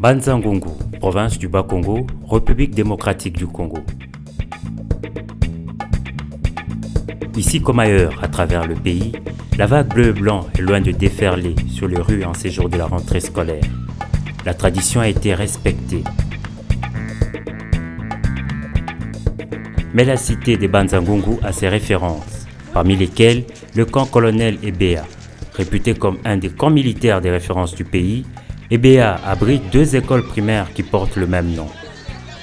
Banza-Ngungu, province du Bas-Congo, République démocratique du Congo. Ici comme ailleurs, à travers le pays, la vague bleu-blanc est loin de déferler sur les rues en ces jours de la rentrée scolaire. La tradition a été respectée. Mais la cité des Banza-Ngungu a ses références, parmi lesquelles le camp colonel Ebea. Réputé comme un des camps militaires des références du pays, Ebea abrite 2 écoles primaires qui portent le même nom.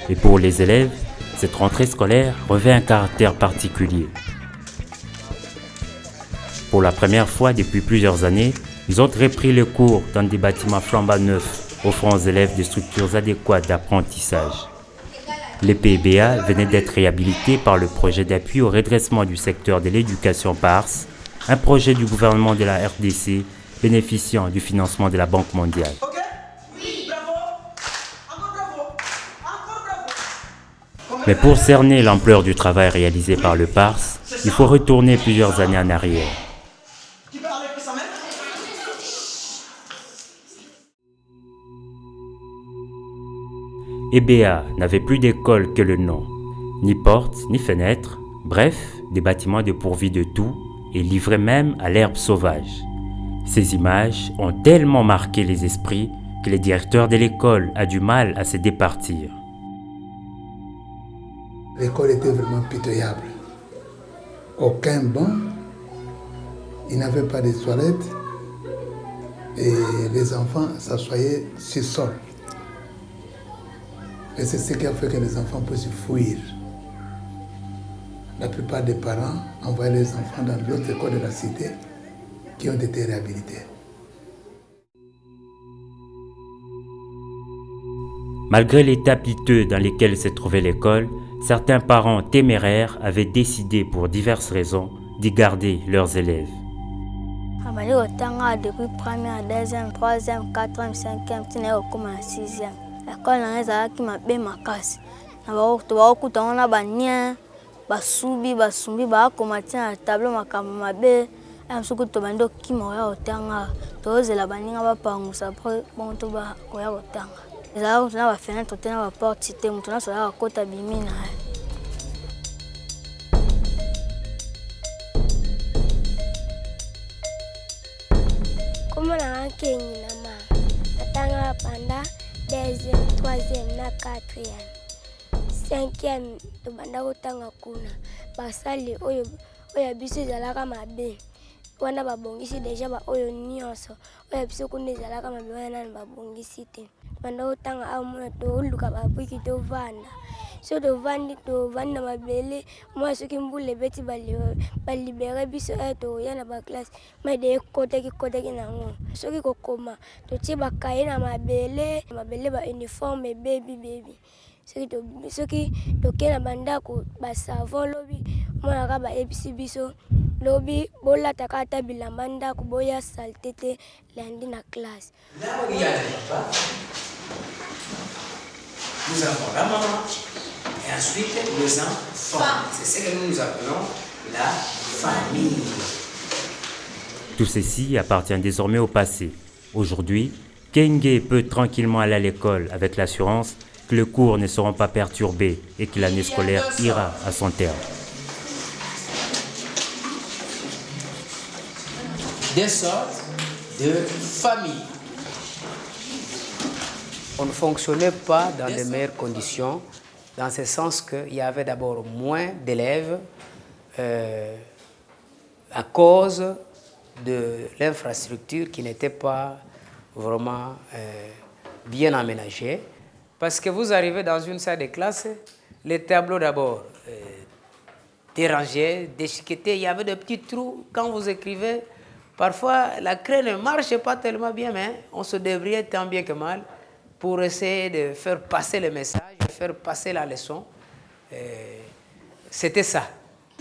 Et pour les élèves, cette rentrée scolaire revêt un caractère particulier. Pour la première fois depuis plusieurs années, ils ont repris les cours dans des bâtiments flambant neufs, offrant aux élèves des structures adéquates d'apprentissage. L'EPEBA venait d'être réhabilité par le projet d'appui au redressement du secteur de l'éducation PARS, un projet du gouvernement de la RDC bénéficiant du financement de la Banque mondiale. Mais pour cerner l'ampleur du travail réalisé par le PARS, il faut retourner plusieurs années en arrière. Ebea n'avait plus d'école que le nom, ni porte, ni fenêtre, bref, des bâtiments dépourvus de tout et livrés même à l'herbe sauvage. Ces images ont tellement marqué les esprits que le directeur de l'école a du mal à se départir. L'école était vraiment pitoyable. Aucun banc, il n'y avait pas de toilettes et les enfants s'assoyaient sur le sol. Et c'est ce qui a fait que les enfants puissent fuir. La plupart des parents envoyaient les enfants dans d'autres écoles de la cité qui ont été réhabilitées. Malgré l'état piteux dans lequel se trouvait l'école, certains parents téméraires avaient décidé pour diverses raisons d'y garder leurs élèves. Depuis première, deuxième, troisième, quatrième, cinquième, sixième. L'école qui m'a bien ma casse. Na bania basubi basumbi ba komatia tableau makamo mabe amsuku to bando kimo ya otanga toze la baninga ba pangusa pro bon to ba ko ya otanga. Ezala na ba fenêtre tena ba porte cité mutu na so ya kota bimina. Comment la kenyi na ma atanga panda deuxième, troisième, na quatrième, cinquième, to banda kotanga kuna basali oyo biso ezalaka mabe wana babongisi déjà ba oyo nyonso oyo biso kuna ezalaka mabe wana nani babongisi te banda kotanga amona toluka babuki tovanda so tovandi na mabele moi soki mbule beti balibere biso toya na baklasse mai de koteki nango soki kokoma totie bakaye na mabele ba uniforme baby soki toke na bandako basavon lobi monaka baebisi biso lobi bolataka ata bilamba ndako boya salte te lundi na classe. Nous avons la maman et ensuite les enfants. C'est ce que nous appelons la famille. Tout ceci appartient désormais au passé. Aujourd'hui, Kenge peut tranquillement aller à l'école avec l'assurance que les cours ne seront pas perturbés et que l'année scolaire ira à son terme. Des sortes de familles. On ne fonctionnait pas dans les meilleures conditions, dans ce sens qu'il y avait d'abord moins d'élèves à cause de l'infrastructure qui n'était pas vraiment bien aménagée. Parce que vous arrivez dans une salle de classe, les tableaux d'abord dérangés, déchiquetés, il y avait des petits trous. Quand vous écrivez, parfois la craie ne marchait pas tellement bien, mais on se débrouillait tant bien que mal pour essayer de faire passer le message, de faire passer la leçon. C'était ça.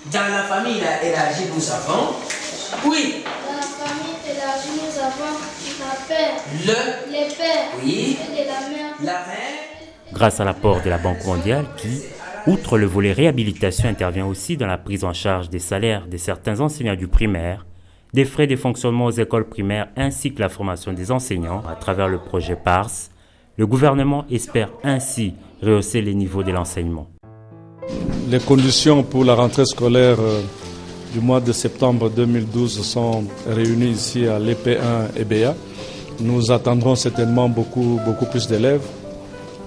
Dans la famille élargie, nous avons, oui. Dans la famille élargie, nous avons la père, les pères, oui, et de la mère. La mère. Grâce à l'apport de la Banque mondiale qui, outre le volet réhabilitation, intervient aussi dans la prise en charge des salaires de certains enseignants du primaire, des frais de fonctionnement aux écoles primaires ainsi que la formation des enseignants à travers le projet PARS, Le gouvernement espère ainsi rehausser les niveaux de l'enseignement. Les conditions pour la rentrée scolaire du mois de septembre 2012 sont réunies ici à l'EP1 EBA. Nous attendrons certainement beaucoup plus d'élèves.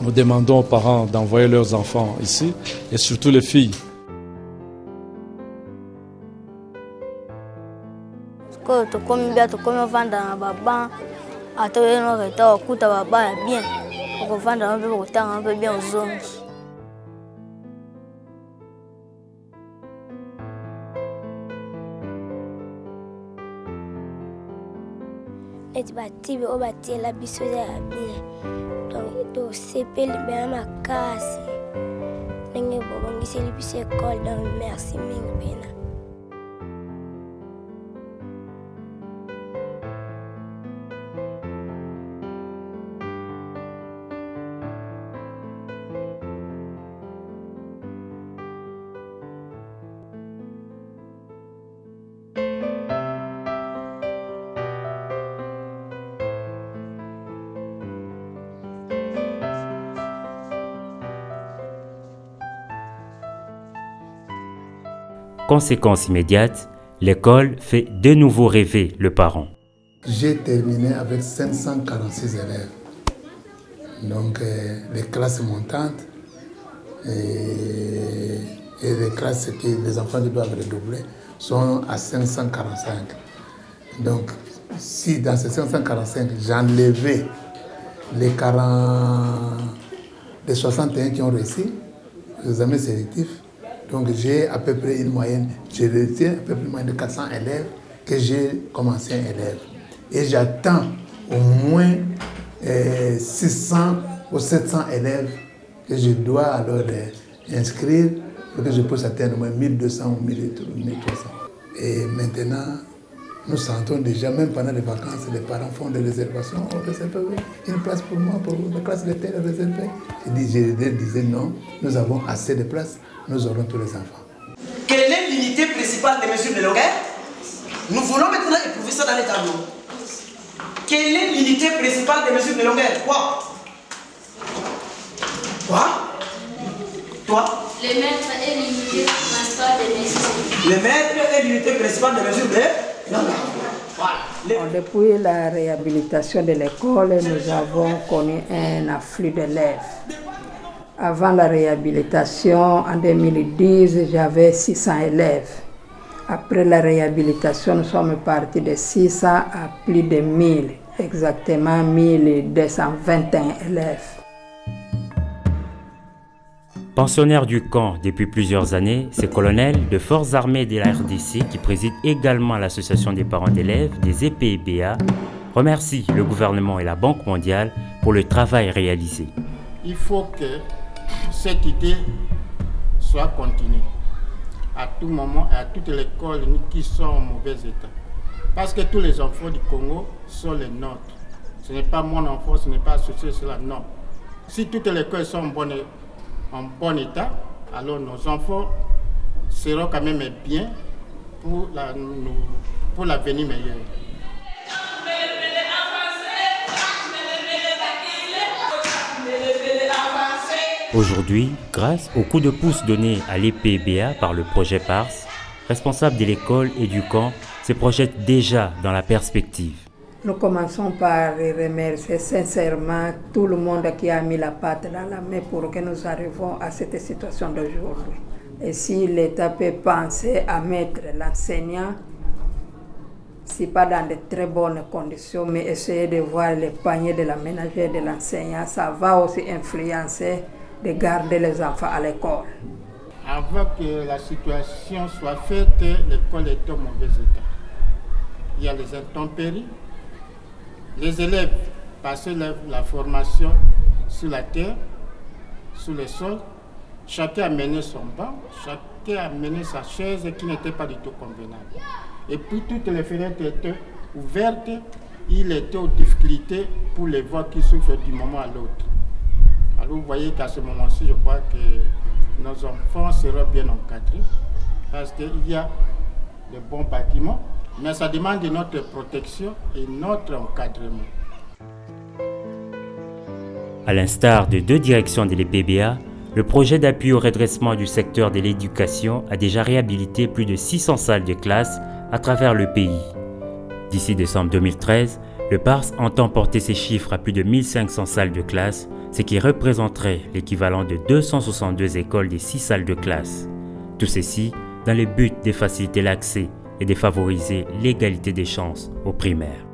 Nous demandons aux parents d'envoyer leurs enfants ici et surtout les filles. Et batibe o batiela biso ya bien donc to sepeli bien makasi ndenge bobongiseli biso école donc merci mingi pena. Conséquence immédiate, l'école fait de nouveau rêver le parent. J'ai terminé avec 546 élèves. Donc les classes montantes et les classes que les enfants doivent redoubler sont à 545. Donc si dans ces 545, j'enlevais les 61 qui ont réussi les examens sélectifs, donc j'ai à peu près une moyenne, j'ai réussi à peu près une moyenne de 400 élèves que j'ai commencé un élève. Et j'attends au moins 600 ou 700 élèves que je dois alors inscrire pour que je puisse atteindre au moins 1200 ou 1300. Et maintenant, nous sentons déjà, même pendant les vacances, les parents font des réservations. On réserve une place pour moi, pour la classe de telle réservée. Je disais non, nous avons assez de places, nous aurons tous les enfants. Quelle est l'unité principale des mesures de longueur? Nous voulons maintenant éprouver ça dans les tableaux. Quelle est l'unité principale des mesures de longueur? Quoi? Quoi? Toi? Le mètre est l'unité principale des mesures. Le mètre est l'unité principale des mesures de longueur. Voilà. Depuis la réhabilitation de l'école, nous avons connu un afflux d'élèves. Avant la réhabilitation, en 2010, j'avais 600 élèves. Après la réhabilitation, nous sommes partis de 600 à plus de 1000, exactement 1221 élèves. Pensionnaire du camp depuis plusieurs années, ce colonel de forces armées de la RDC, qui préside également l'association des parents d'élèves des EPBA, remercie le gouvernement et la Banque mondiale pour le travail réalisé. Il faut que cette idée soit continuée à tout moment et à toutes les écoles qui sont en mauvais état. Parce que tous les enfants du Congo sont les nôtres. Ce n'est pas mon enfant, ce n'est pas associé, c'est la nôtre. Si toutes les écoles sont en bon état, alors nos enfants seront quand même bien pour l'avenir meilleur. Aujourd'hui, grâce au coup de pouce donné à l'EPBA par le projet PARS, responsable de l'école et du camp se projette déjà dans la perspective. Nous commençons par remercier sincèrement tout le monde qui a mis la patte dans la main pour que nous arrivions à cette situation d'aujourd'hui. Et si l'État peut penser à mettre l'enseignant, si pas dans de très bonnes conditions, mais essayer de voir les paniers de la ménagère de l'enseignant, ça va aussi influencer de garder les enfants à l'école. Avant que la situation soit faite, l'école est au mauvais état. Il y a les intempéries. Les élèves passent la formation sur la terre, sur le sol. Chacun a mené son banc, chacun a mené sa chaise qui n'était pas du tout convenable. Et puis toutes les fenêtres étaient ouvertes. Il était aux difficultés pour les voir qui souffrent du moment à l'autre. Alors vous voyez qu'à ce moment-ci, je crois que nos enfants seront bien encadrés parce qu'il y a de bons bâtiments, mais ça demande notre protection et notre encadrement. À l'instar de 2 directions de l'EPBA, le projet d'appui au redressement du secteur de l'éducation a déjà réhabilité plus de 600 salles de classe à travers le pays. D'ici décembre 2013, le PARS entend porter ces chiffres à plus de 1500 salles de classe, ce qui représenterait l'équivalent de 262 écoles de 6 salles de classe. Tout ceci dans le but de faciliter l'accès et de favoriser l'égalité des chances aux primaires.